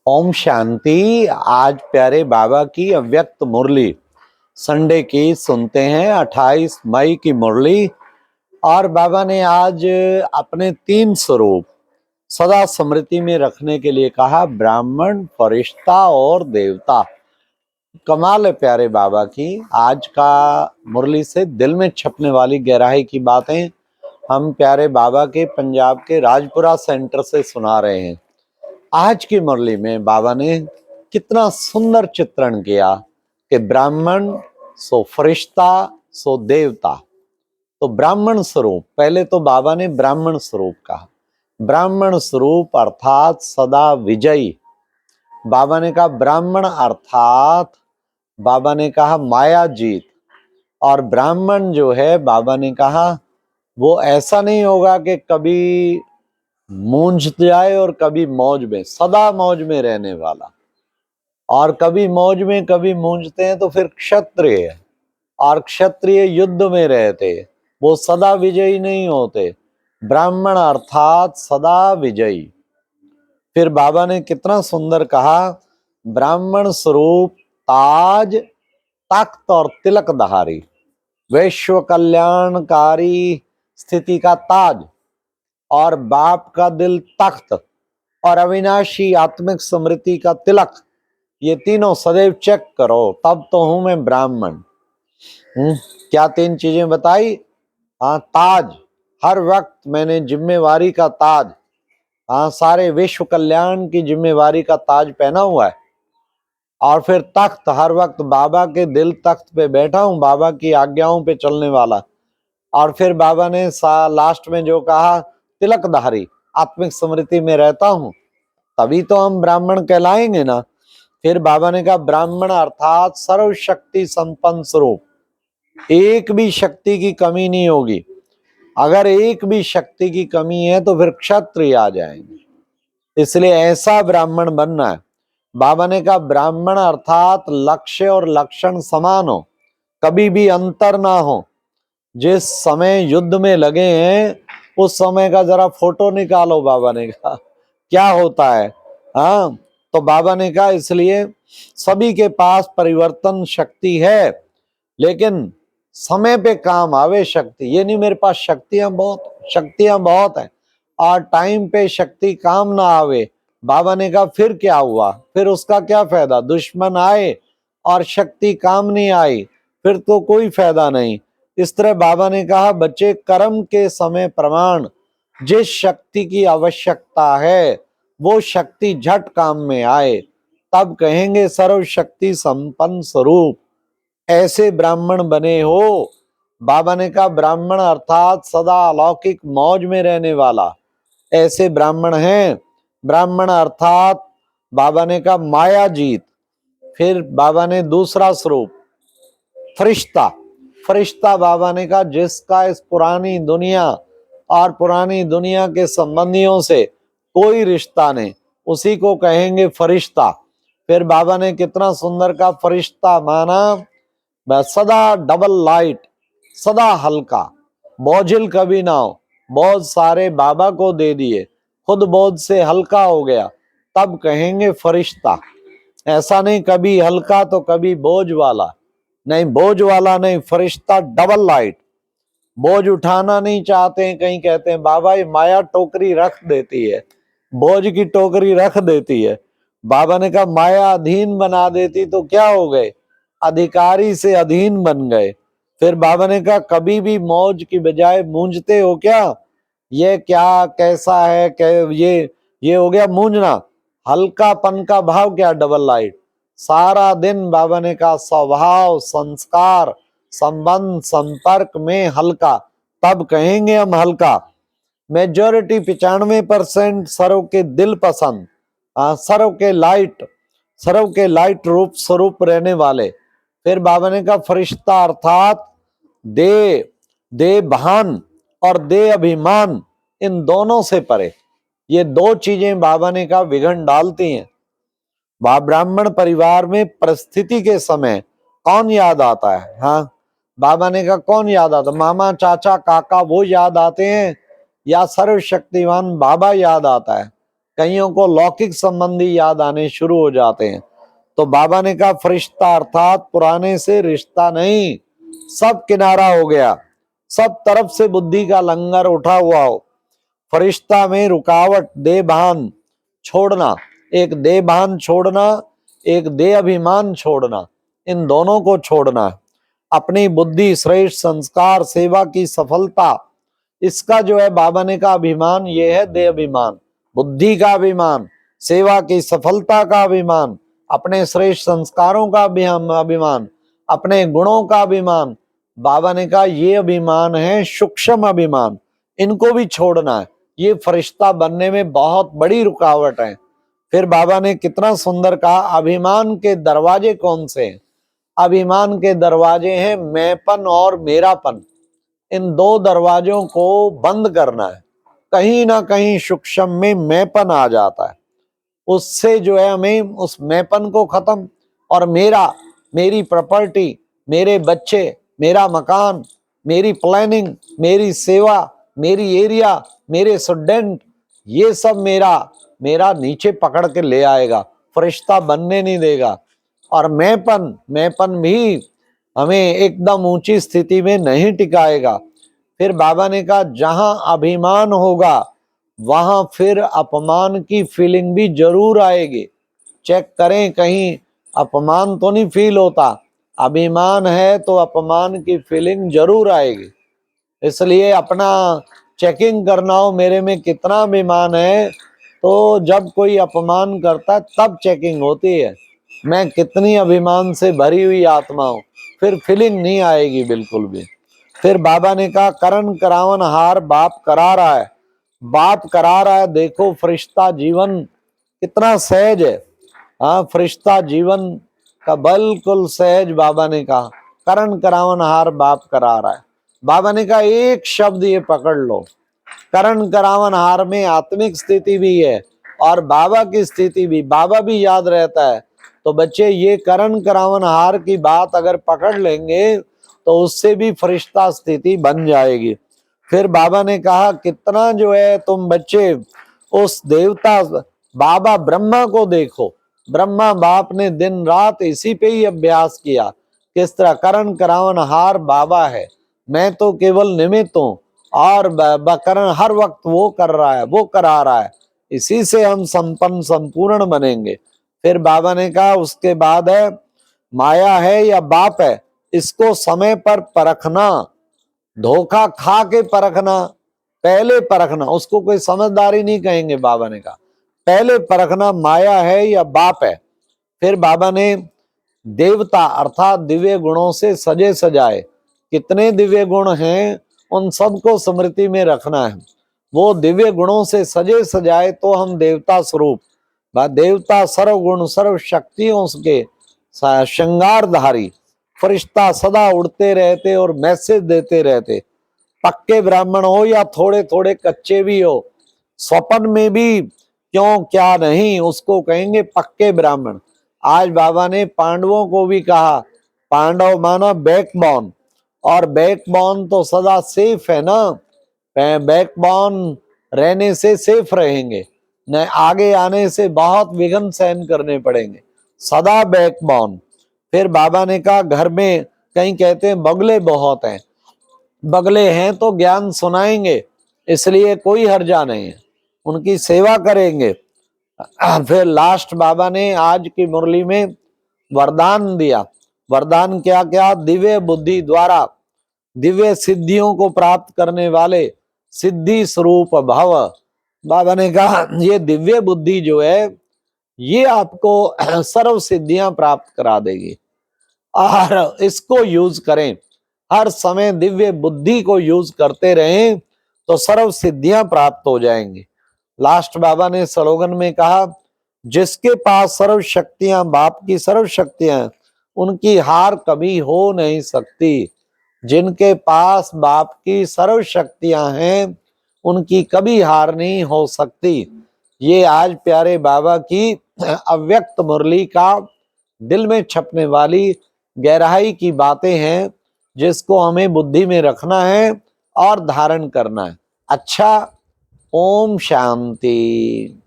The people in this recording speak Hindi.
ओम शांति। आज प्यारे बाबा की अव्यक्त मुरली संडे की सुनते हैं। 28 मई की मुरली। और बाबा ने आज अपने 3 स्वरूप सदा स्मृति में रखने के लिए कहा, ब्राह्मण, फरिश्ता और देवता। कमाल है प्यारे बाबा की। आज का मुरली से दिल में छपने वाली गहराई की बातें हम प्यारे बाबा के पंजाब के राजपुरा सेंटर से सुना रहे हैं। आज की मुरली में बाबा ने कितना सुंदर चित्रण किया कि ब्राह्मण सो फरिश्ता सो देवता। तो ब्राह्मण स्वरूप, पहले तो बाबा ने ब्राह्मण स्वरूप कहा। ब्राह्मण स्वरूप अर्थात सदा विजयी। बाबा ने कहा ब्राह्मण अर्थात, बाबा ने कहा माया जीत। और ब्राह्मण जो है, बाबा ने कहा वो ऐसा नहीं होगा कि कभी मूंझ जाए और कभी मौज में, सदा मौज में रहने वाला। और कभी मौज में कभी मूंझते हैं तो फिर क्षत्रिय है, और क्षत्रिय युद्ध में रहते, वो सदा विजयी नहीं होते। ब्राह्मण अर्थात सदा विजयी। फिर बाबा ने कितना सुंदर कहा, ब्राह्मण स्वरूप ताज, तख्त और तिलकधारी, विश्व कल्याणकारी स्थिति का ताज, और बाप का दिल तख्त, और अविनाशी आत्मिक स्मृति का तिलक। ये तीनों सदैव चेक करो, तब तो हूं मैं ब्राह्मण। क्या 3 चीजें बताई? हाँ, ताज, हर वक्त मैंने जिम्मेवारी का ताज, हाँ, सारे विश्व कल्याण की जिम्मेवारी का ताज पहना हुआ है। और फिर तख्त, हर वक्त बाबा के दिल तख्त पे बैठा हूं, बाबा की आज्ञाओं पे चलने वाला। और फिर बाबा ने लास्ट में जो कहा, तिलकधारी, आत्मिक स्मृति में रहता हूं, तभी तो हम ब्राह्मण कहलाएंगे ना। फिर बाबा ने कहा ब्राह्मण अर्थात सर्वशक्ति संपन्न स्वरूप, एक भी शक्ति की कमी नहीं होगी। अगर एक भी शक्ति की कमी है तो फिर क्षत्रिय आ जाएंगे, इसलिए ऐसा ब्राह्मण बनना है। बाबा ने कहा ब्राह्मण अर्थात लक्ष्य और लक्षण समान हो, कभी भी अंतर ना हो। जिस समय युद्ध में लगे हैं उस समय का जरा फोटो निकालो, बाबा ने कहा क्या होता है। हाँ, तो बाबा ने कहा इसलिए सभी के पास परिवर्तन शक्ति है, लेकिन समय पे काम आवे शक्ति। ये नहीं मेरे पास शक्तियां बहुत है और टाइम पे शक्ति काम ना आवे। बाबा ने कहा फिर क्या हुआ, फिर उसका क्या फायदा। दुश्मन आए और शक्ति काम नहीं आई, फिर तो कोई फायदा नहीं। इस तरह बाबा ने कहा बच्चे, कर्म के समय प्रमाण, जिस शक्ति की आवश्यकता है वो शक्ति झट काम में आए, तब कहेंगे सर्वशक्ति संपन्न स्वरूप। ऐसे ब्राह्मण बने हो। बाबा ने कहा ब्राह्मण अर्थात सदा अलौकिक मौज में रहने वाला, ऐसे ब्राह्मण हैं। ब्राह्मण अर्थात बाबा ने कहा माया जीत। फिर बाबा ने दूसरा स्वरूप फरिश्ता। फरिश्ता बाबा ने कहा जिसका इस पुरानी दुनिया और पुरानी दुनिया के संबंधियों से कोई रिश्ता नहीं, उसी को कहेंगे फरिश्ता। फिर बाबा ने कितना सुंदर का फरिश्ता माना, बस सदा डबल लाइट, सदा हल्का, बोझिल कभी ना हो। बहुत सारे बाबा को दे दिए, खुद बोझ से हल्का हो गया, तब कहेंगे फरिश्ता। ऐसा नहीं कभी हल्का तो कभी बोझ वाला नहीं, बोझ वाला नहीं, फरिश्ता डबल लाइट। बोझ उठाना नहीं चाहते हैं, कहीं कहते हैं बाबा ये माया टोकरी रख देती है, बोझ की टोकरी रख देती है। बाबा ने कहा माया अधीन बना देती तो क्या हो गए, अधिकारी से अधीन बन गए। फिर बाबा ने कहा कभी भी मौज की बजाय मूंझते हो क्या, ये क्या कैसा है, ये हो गया मूंझना। हल्कापन का भाव क्या, डबल लाइट। सारा दिन बाबा ने कहा स्वभाव, संस्कार, संबंध, संपर्क में हल्का, तब कहेंगे हम हल्का। मेजॉरिटी 95% सर्व के दिल पसंद, सर्व के लाइट रूप स्वरूप रहने वाले। फिर बाबा ने कहा फरिश्ता अर्थात दे भान और दे अभिमान, इन दोनों से परे। ये 2 चीजें बाबा ने कहा विघन डालती हैं। ब्राह्मण परिवार में परिस्थिति के समय कौन याद आता है? हाँ, बाबा ने कहा कौन याद आता, मामा चाचा काका वो याद आते हैं या सर्वशक्तिमान बाबा याद आता है? कईयों को लौकिक संबंधी याद आने शुरू हो जाते हैं। तो बाबा ने कहा फरिश्ता अर्थात पुराने से रिश्ता नहीं, सब किनारा हो गया, सब तरफ से बुद्धि का लंगर उठा हुआ हो। फरिश्ता में रुकावट देभान छोड़ना, एक देभान छोड़ना, एक दे अभिमान छोड़ना, इन दोनों को छोड़ना है। अपनी बुद्धि, श्रेष्ठ संस्कार, सेवा की सफलता, इसका जो है बाबा ने कहा अभिमान, ये है दे अभिमान, बुद्धि का अभिमान, सेवा की सफलता का अभिमान, अपने श्रेष्ठ संस्कारों का अभिमान, अपने गुणों का अभिमान। बाबा ने कहा ये अभिमान है सूक्ष्म अभिमान, इनको भी छोड़ना है, ये फरिश्ता बनने में बहुत बड़ी रुकावट है। फिर बाबा ने कितना सुंदर कहा, अभिमान के दरवाजे कौन से हैं? अभिमान के दरवाजे हैं मैंपन और मेरापन। इन दो दरवाजों को बंद करना है। कहीं ना कहीं सूक्ष्म में मैंपन आ जाता है, उससे जो है हमें उस मैंपन को खत्म, और मेरा, मेरी प्रॉपर्टी, मेरे बच्चे, मेरा मकान, मेरी प्लानिंग, मेरी सेवा, मेरी एरिया, मेरे स्टूडेंट, ये सब मेरा मेरा नीचे पकड़ के ले आएगा, फरिश्ता बनने नहीं देगा। और मैंपन भी हमें एकदम ऊंची स्थिति में नहीं टिकाएगा। फिर बाबा ने कहा जहां अभिमान होगा वहां फिर अपमान की फीलिंग भी जरूर आएगी। चेक करें कहीं अपमान तो नहीं फील होता, अभिमान है तो अपमान की फीलिंग जरूर आएगी। इसलिए अपना चेकिंग करना हो मेरे में कितना अभिमान है, तो जब कोई अपमान करता है तब चेकिंग होती है, मैं कितनी अभिमान से भरी हुई आत्मा हूं, फिर फीलिंग नहीं आएगी बिल्कुल भी। फिर बाबा ने कहा करण करावन हार बाप करा रहा है, बाप करा रहा है। देखो फरिश्ता जीवन कितना सहज है, हाँ फरिश्ता जीवन का बिल्कुल सहज। बाबा ने कहा करण करावन हार बाप करा रहा है। बाबा ने कहा एक शब्द ये पकड़ लो, करण करावन हार में आत्मिक स्थिति भी है और बाबा की स्थिति भी, बाबा भी याद रहता है। तो बच्चे ये करण करावन हार की बात अगर पकड़ लेंगे तो उससे भी फरिश्ता स्थिति बन जाएगी। फिर बाबा ने कहा कितना जो है तुम बच्चे उस देवता बाबा ब्रह्मा को देखो, ब्रह्मा बाप ने दिन रात इसी पे ही अभ्यास किया, किस तरह करण करावन हार बाबा है, मैं तो केवल निमित्त हूं, और करण हर वक्त वो कर रहा है, वो करा रहा है, इसी से हम संपन्न संपूर्ण बनेंगे। फिर बाबा ने कहा उसके बाद है माया है या बाप है, इसको समय पर परखना, धोखा खा के परखना, पहले परखना, उसको कोई समझदारी नहीं कहेंगे। बाबा ने कहा पहले परखना माया है या बाप है। फिर बाबा ने देवता अर्थात दिव्य गुणों से सजे सजाए, कितने दिव्य गुण हैं उन सबको स्मृति में रखना है। वो दिव्य गुणों से सजे सजाए तो हम देवता स्वरूप, देवता सर्व गुण सर्व शक्तियों के श्रृंगारधारी, फरिश्ता सदा उड़ते रहते और मैसेज देते रहते। पक्के ब्राह्मण हो या थोड़े थोड़े कच्चे भी हो, स्वप्न में भी क्यों क्या नहीं, उसको कहेंगे पक्के ब्राह्मण। आज बाबा ने पांडवों को भी कहा, पांडव माना बैकबोन, और बैकबोन तो सदा सेफ है ना, बैकबोन रहने से सेफ रहेंगे, न आगे आने से बहुत विघ्न सहन करने पड़ेंगे, सदा बैकबोन। फिर बाबा ने कहा घर में कहीं कहते हैं बगले बहुत हैं, बगले हैं तो ज्ञान सुनाएंगे, इसलिए कोई हर्जा नहीं है, उनकी सेवा करेंगे। फिर लास्ट बाबा ने आज की मुरली में वरदान दिया। वरदान क्या क्या? दिव्य बुद्धि द्वारा दिव्य सिद्धियों को प्राप्त करने वाले सिद्धि स्वरूप भव। बाबा ने कहा ये दिव्य बुद्धि जो है ये आपको सर्व सिद्धियां प्राप्त करा देगी, और इसको यूज करें, हर समय दिव्य बुद्धि को यूज करते रहें तो सर्व सिद्धियां प्राप्त हो जाएंगी। लास्ट बाबा ने स्लोगन में कहा जिसके पास सर्व शक्तियां, बाप की सर्व शक्तियां, उनकी हार कभी हो नहीं सकती। जिनके पास बाप की सर्व शक्तियां हैं उनकी कभी हार नहीं हो सकती। ये आज प्यारे बाबा की अव्यक्त मुरली का दिल में छपने वाली गहराई की बातें हैं, जिसको हमें बुद्धि में रखना है और धारण करना है। अच्छा, ओम शांति।